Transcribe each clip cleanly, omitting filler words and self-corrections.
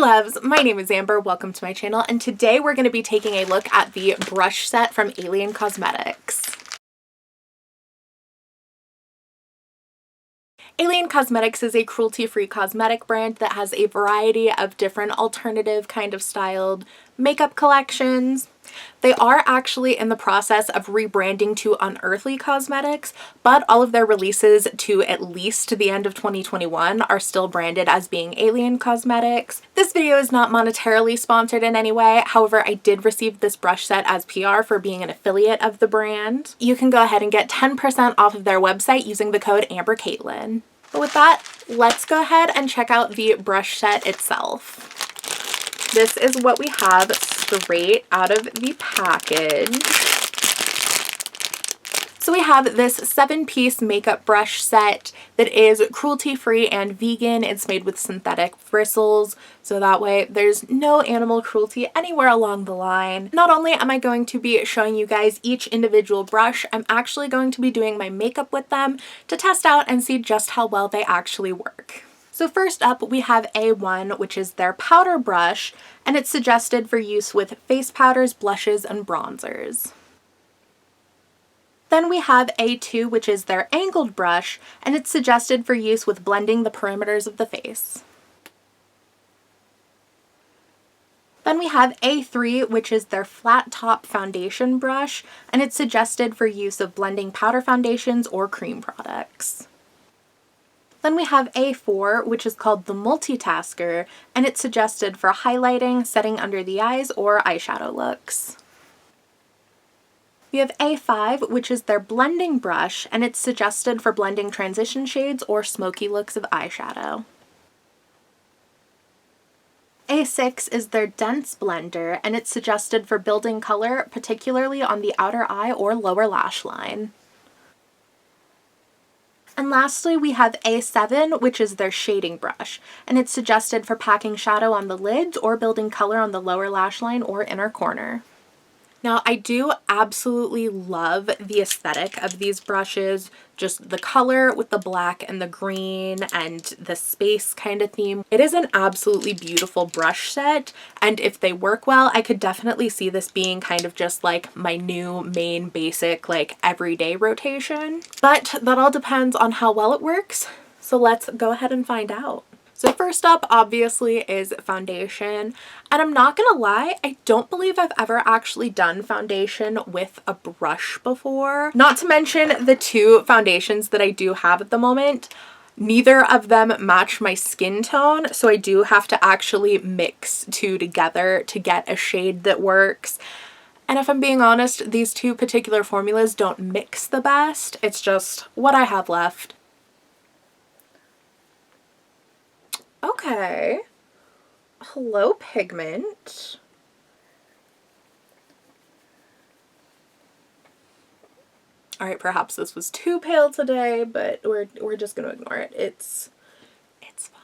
loves, my name is Amber, welcome to my channel, and today we're going to be taking a look at the brush set from Unearthly Cosmetics. Unearthly Cosmetics is a cruelty-free cosmetic brand that has a variety of different alternative kind of styled makeup collections. They are actually in the process of rebranding to Unearthly Cosmetics, but all of their releases to at least the end of 2021 are still branded as being Unearthly Cosmetics. This video is not monetarily sponsored in any way, however I did receive this brush set as PR for being an affiliate of the brand. You can go ahead and get 10% off of their website using the code AMBERKAITLYN. But with that, let's go ahead and check out the brush set itself. This is what we have straight out of the package. So we have this 7-piece makeup brush set that is cruelty-free and vegan. It's made with synthetic bristles, so that way there's no animal cruelty anywhere along the line. Not only am I going to be showing you guys each individual brush, I'm actually going to be doing my makeup with them to test out and see just how well they actually work. So first up, we have A1, which is their powder brush, and it's suggested for use with face powders, blushes, and bronzers. Then we have A2, which is their angled brush, and it's suggested for use with blending the perimeters of the face. Then we have A3, which is their flat top foundation brush, and it's suggested for use of blending powder foundations or cream products. Then we have A4, which is called the multitasker, and it's suggested for highlighting, setting under the eyes, or eyeshadow looks. We have A5, which is their blending brush, and it's suggested for blending transition shades or smoky looks of eyeshadow. A6 is their dense blender, and it's suggested for building color, particularly on the outer eye or lower lash line. And lastly, we have A7, which is their shading brush, and it's suggested for packing shadow on the lids or building color on the lower lash line or inner corner. Now, I do absolutely love the aesthetic of these brushes, just the color with the black and the green and the space kind of theme. It is an absolutely beautiful brush set, and if they work well, I could definitely see this being kind of just like my new main basic like everyday rotation. But that all depends on how well it works, so let's go ahead and find out. So first up, obviously, is foundation, and I'm not gonna lie, I don't believe I've ever actually done foundation with a brush before. Not to mention the two foundations that I do have at the moment. Neither of them match my skin tone, so I do have to actually mix two together to get a shade that works. And if I'm being honest, these two particular formulas don't mix the best. It's just what I have left. Okay, hello pigment. All right, perhaps this was too pale today, but we're just gonna ignore it. It's fine.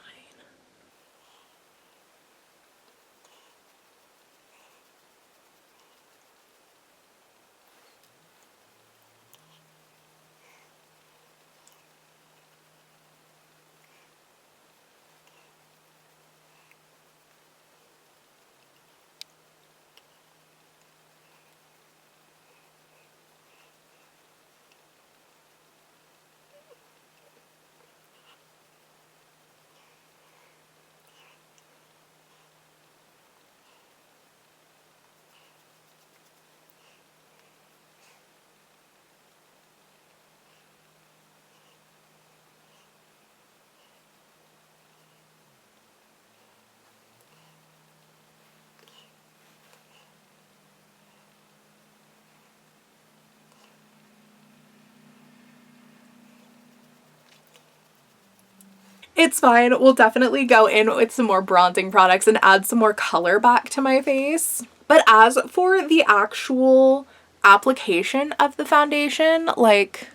It's fine. We'll definitely go in with some more bronzing products and add some more color back to my face. But as for the actual application of the foundation, like,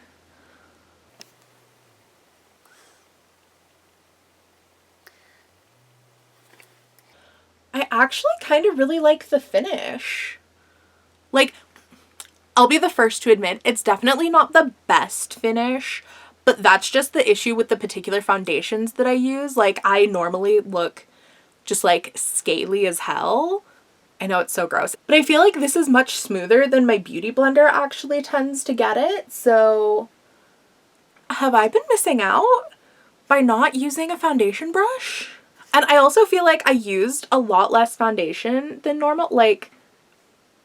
I actually kind of really like the finish. Like, I'll be the first to admit, it's definitely not the best finish, but that's just the issue with the particular foundations that I use. Like, I normally look just like scaly as hell. I know it's so gross, but I feel like this is much smoother than my beauty blender actually tends to get it. So have I been missing out by not using a foundation brush? And I also feel like I used a lot less foundation than normal. Like,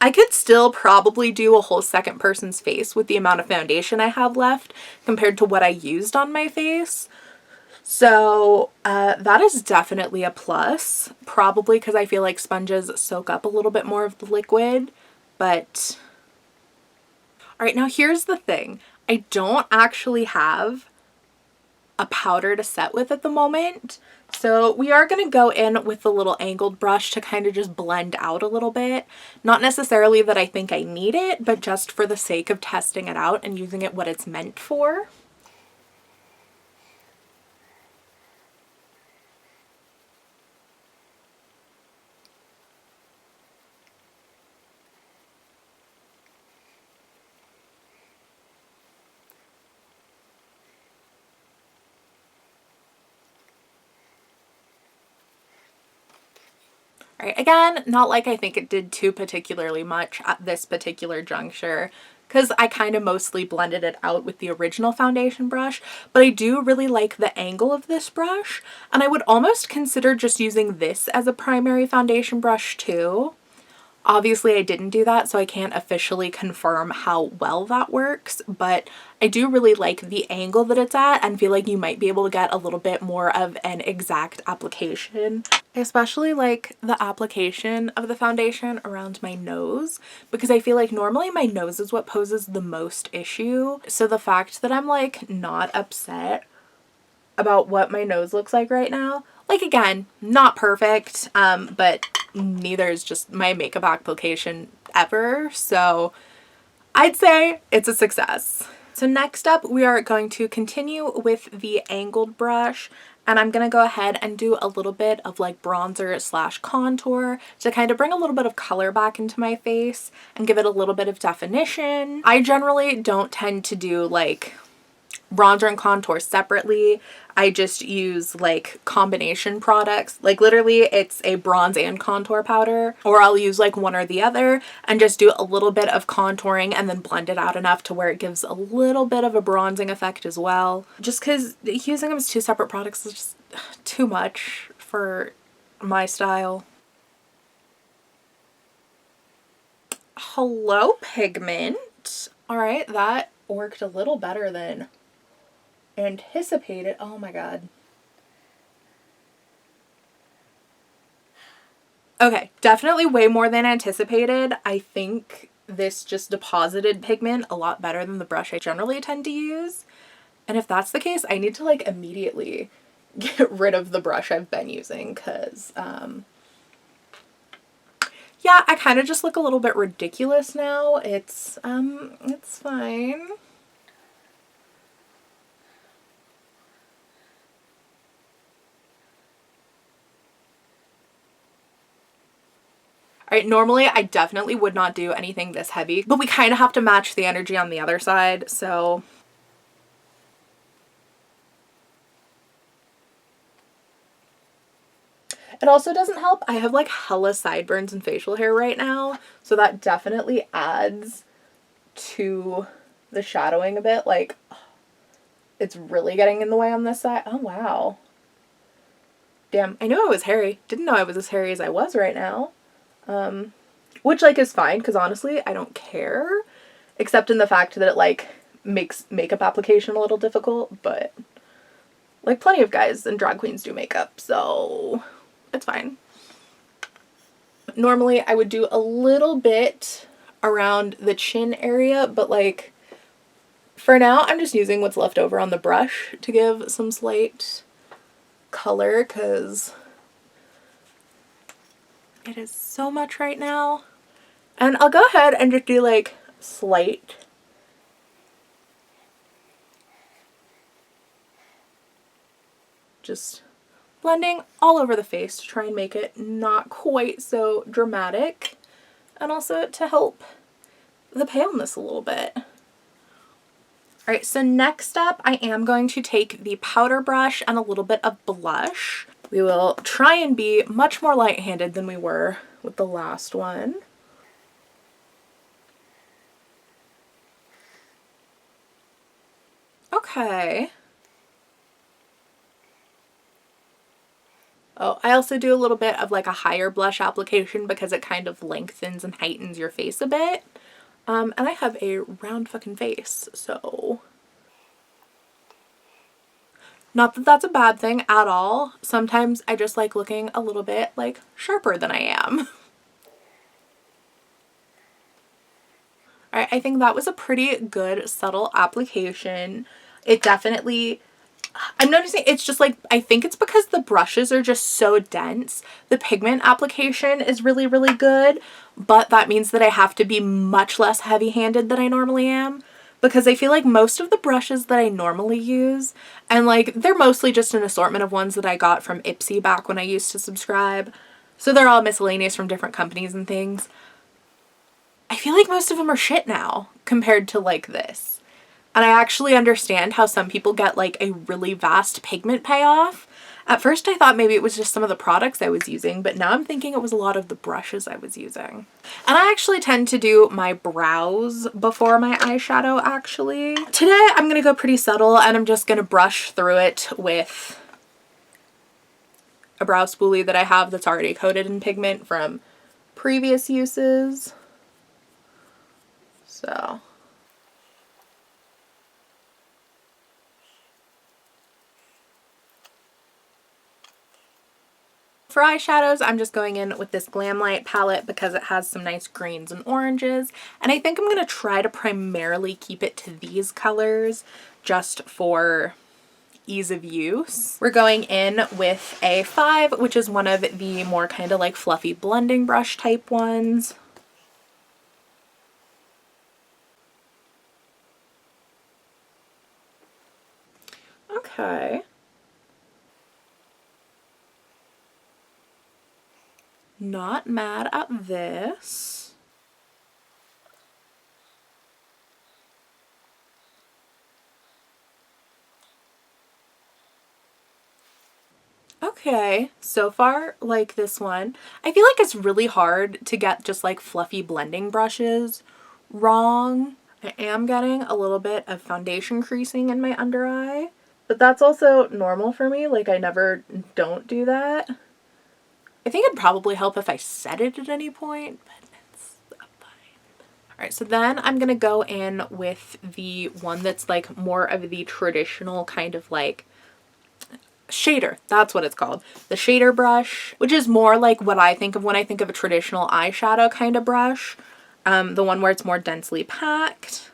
I could still probably do a whole second person's face with the amount of foundation I have left compared to what I used on my face. So that is definitely a plus, probably because I feel like sponges soak up a little bit more of the liquid. But all right, now here's the thing. I don't actually have a powder to set with at the moment. So we are going to go in with the little angled brush to kind of just blend out a little bit. Not necessarily that I think I need it, but just for the sake of testing it out and using it what it's meant for. All right, again, not like I think it did too particularly much at this particular juncture because I kind of mostly blended it out with the original foundation brush, but I do really like the angle of this brush, and I would almost consider just using this as a primary foundation brush too. Obviously, I didn't do that, so I can't officially confirm how well that works, but I do really like the angle that it's at and feel like you might be able to get a little bit more of an exact application. I especially like the application of the foundation around my nose because I feel like normally my nose is what poses the most issue. So the fact that I'm like not upset about what my nose looks like right now, like again, not perfect, but neither is just my makeup application ever. So I'd say it's a success. So next up, we are going to continue with the angled brush, and I'm going to go ahead and do a little bit of like bronzer slash contour to kind of bring a little bit of color back into my face and give it a little bit of definition. I generally don't tend to do like bronzer and contour separately. I just use like combination products. Like literally it's a bronze and contour powder, or I'll use like one or the other and just do a little bit of contouring and then blend it out enough to where it gives a little bit of a bronzing effect as well. Just because using them as two separate products is just too much for my style. Hello, pigment. All right, that worked a little better than anticipated. Oh my god. Okay, definitely way more than anticipated. I think this just deposited pigment a lot better than the brush I generally tend to use. And if that's the case, I need to like immediately get rid of the brush I've been using because yeah, I kind of just look a little bit ridiculous now. It's fine. All right, normally I definitely would not do anything this heavy, but we kind of have to match the energy on the other side, so. It also doesn't help. I have like hella sideburns and facial hair right now, so that definitely adds to the shadowing a bit. Like, it's really getting in the way on this side. Oh, wow. Damn, I knew I was hairy. Didn't know I was as hairy as I was right now. Which like is fine because honestly I don't care, except in the fact that it like makes makeup application a little difficult, but like plenty of guys and drag queens do makeup, so it's fine. Normally I would do a little bit around the chin area, but like for now I'm just using what's left over on the brush to give some slight color because it is so much right now. And I'll go ahead and just do like slight. Just blending all over the face to try and make it not quite so dramatic. And also to help the paleness a little bit. Alright, so next up I am going to take the powder brush and a little bit of blush. We will try and be much more light-handed than we were with the last one. Okay. Oh, I also do a little bit of like a higher blush application because it kind of lengthens and heightens your face a bit. And I have a round fucking face, so not that that's a bad thing at all. Sometimes I just like looking a little bit like sharper than I am. All right, I think that was a pretty good subtle application. It definitely, I'm noticing it's just like, I think it's because the brushes are just so dense. The pigment application is really, really good, but that means that I have to be much less heavy-handed than I normally am, because I feel like most of the brushes that I normally use, and like they're mostly just an assortment of ones that I got from Ipsy back when I used to subscribe, so they're all miscellaneous from different companies and things. I feel like most of them are shit now compared to like this. And I actually understand how some people get like a really vast pigment payoff. At first I thought maybe it was just some of the products I was using, but now I'm thinking it was a lot of the brushes I was using. And I actually tend to do my brows before my eyeshadow actually. Today I'm gonna go pretty subtle and I'm just gonna brush through it with a brow spoolie that I have that's already coated in pigment from previous uses. So for eyeshadows, I'm just going in with this Glamlight palette because it has some nice greens and oranges. And I think I'm going to try to primarily keep it to these colors just for ease of use. We're going in with a 5, which is one of the more kind of like fluffy blending brush type ones. Okay. Not mad at this. Okay, so far like this one. I feel like it's really hard to get just like fluffy blending brushes wrong. I am getting a little bit of foundation creasing in my under eye, but that's also normal for me. Like I never don't do that. I think it'd probably help if I set it at any point, but it's fine. All right, so then I'm gonna go in with the one that's like more of the traditional kind of like shader, that's what it's called, the shader brush, which is more like what I think of when I think of a traditional eyeshadow kind of brush, the one where it's more densely packed.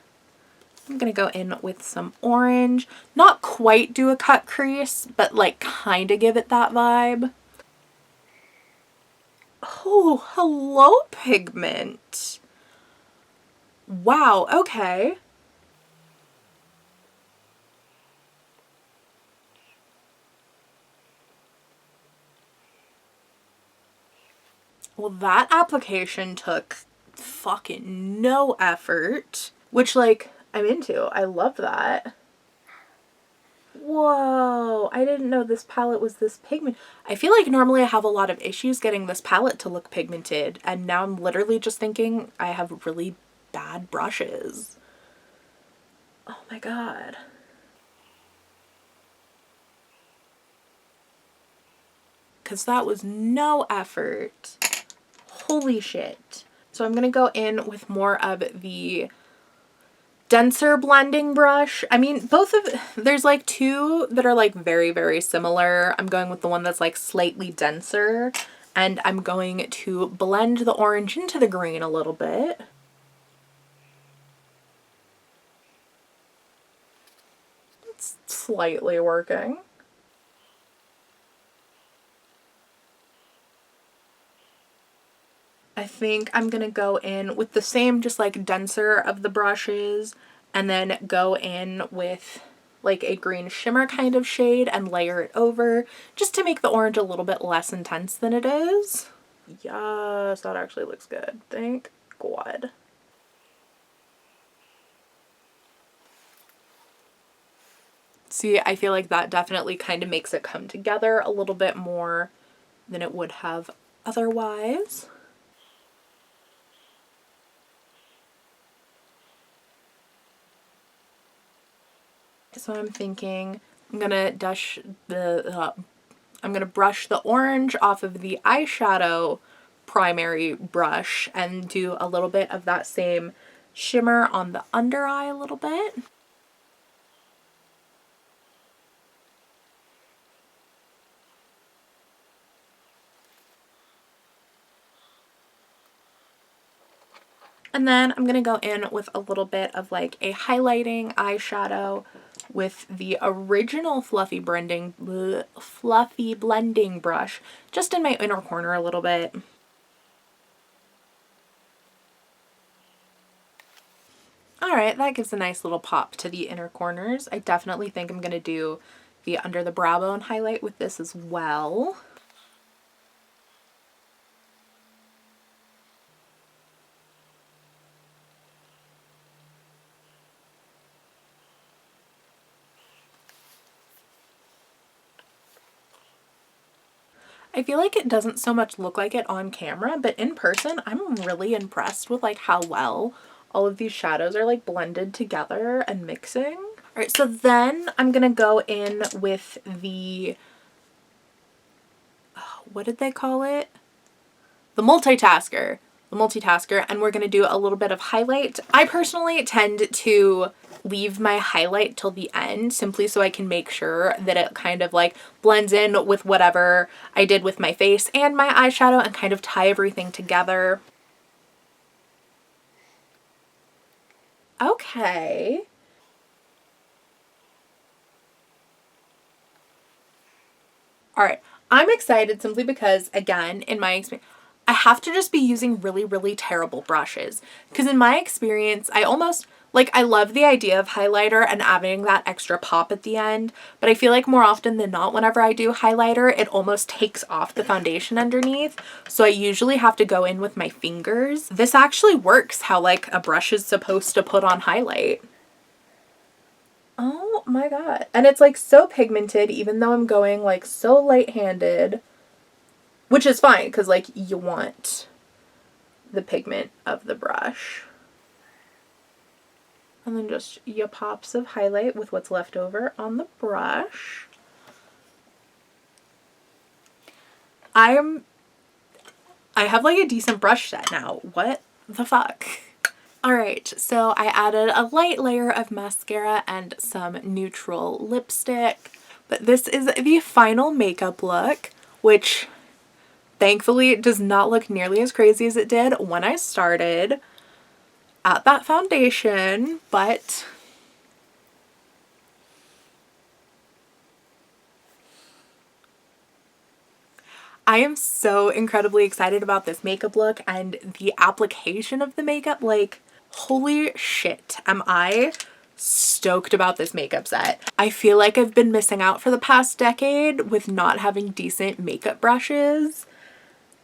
I'm gonna go in with some orange, not quite do a cut crease, but like kind of give it that vibe. Oh, hello pigment. Wow, okay. Well, that application took fucking no effort, which like I'm into. I love that. Whoa, I didn't know this palette was this pigment. I feel like normally I have a lot of issues getting this palette to look pigmented, and now I'm literally just thinking I have really bad brushes. Oh my god. Because that was no effort. Holy shit. So I'm gonna go in with more of the denser blending brush. I mean, there's like two that are like very, very similar. I'm going with the one that's like slightly denser, and I'm going to blend the orange into the green a little bit. It's slightly working. I think I'm gonna go in with the same, just like denser of the brushes, and then go in with like a green shimmer kind of shade and layer it over just to make the orange a little bit less intense than it is. Yes, that actually looks good. Thank God. See, I feel like that definitely kind of makes it come together a little bit more than it would have otherwise. So I'm thinking I'm gonna brush the orange off of the eyeshadow primary brush and do a little bit of that same shimmer on the under eye a little bit. And then I'm going to go in with a little bit of like a highlighting eyeshadow with the original fluffy blending brush just in my inner corner a little bit. Alright, that gives a nice little pop to the inner corners. I definitely think I'm going to do the under the brow bone highlight with this as well. I feel like it doesn't so much look like it on camera, but in person, I'm really impressed with like how well all of these shadows are like blended together and mixing. All right, so then I'm gonna go in with the, what did they call it? The multitasker, and we're gonna do a little bit of highlight. I personally tend to leave my highlight till the end simply so I can make sure that it kind of like blends in with whatever I did with my face and my eyeshadow and kind of tie everything together. Okay. All right. I'm excited simply because, again, in my experience, I have to just be using really, really terrible brushes. Because in my experience, I almost, like, I love the idea of highlighter and adding that extra pop at the end, but I feel like more often than not, whenever I do highlighter, it almost takes off the foundation underneath. So I usually have to go in with my fingers. This actually works how, like, a brush is supposed to put on highlight. Oh my god. And it's like so pigmented even though I'm going like so light-handed, which is fine because like you want the pigment of the brush. And then just your pops of highlight with what's left over on the brush. I have like a decent brush set now. What the fuck? Alright, so I added a light layer of mascara and some neutral lipstick, but this is the final makeup look, which thankfully does not look nearly as crazy as it did when I started at that foundation, but I am so incredibly excited about this makeup look and the application of the makeup. Like, holy shit, am I stoked about this makeup set. I feel like I've been missing out for the past decade with not having decent makeup brushes.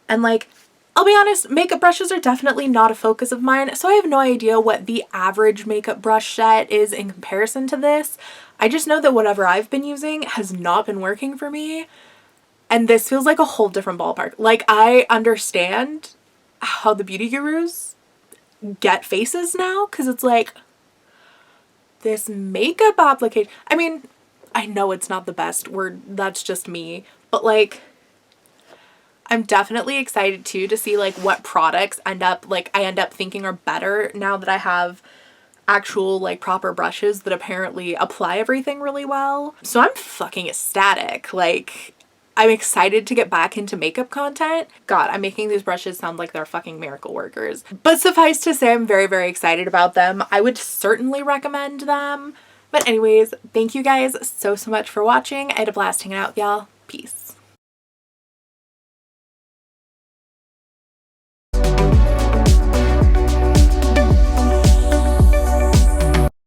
And like, I'll be honest, makeup brushes are definitely not a focus of mine, so I have no idea what the average makeup brush set is in comparison to this. I just know that whatever I've been using has not been working for me. And this feels like a whole different ballpark. Like, I understand how the beauty gurus get faces now, because it's like, this makeup application. I mean, I know it's not the best word, that's just me, but like, I'm definitely excited too to see like what products I end up thinking are better now that I have actual like proper brushes that apparently apply everything really well. So I'm fucking ecstatic. Like, I'm excited to get back into makeup content. God, I'm making these brushes sound like they're fucking miracle workers. But suffice to say, I'm very, very excited about them. I would certainly recommend them. But anyways, thank you guys so much for watching. I had a blast hanging out with y'all.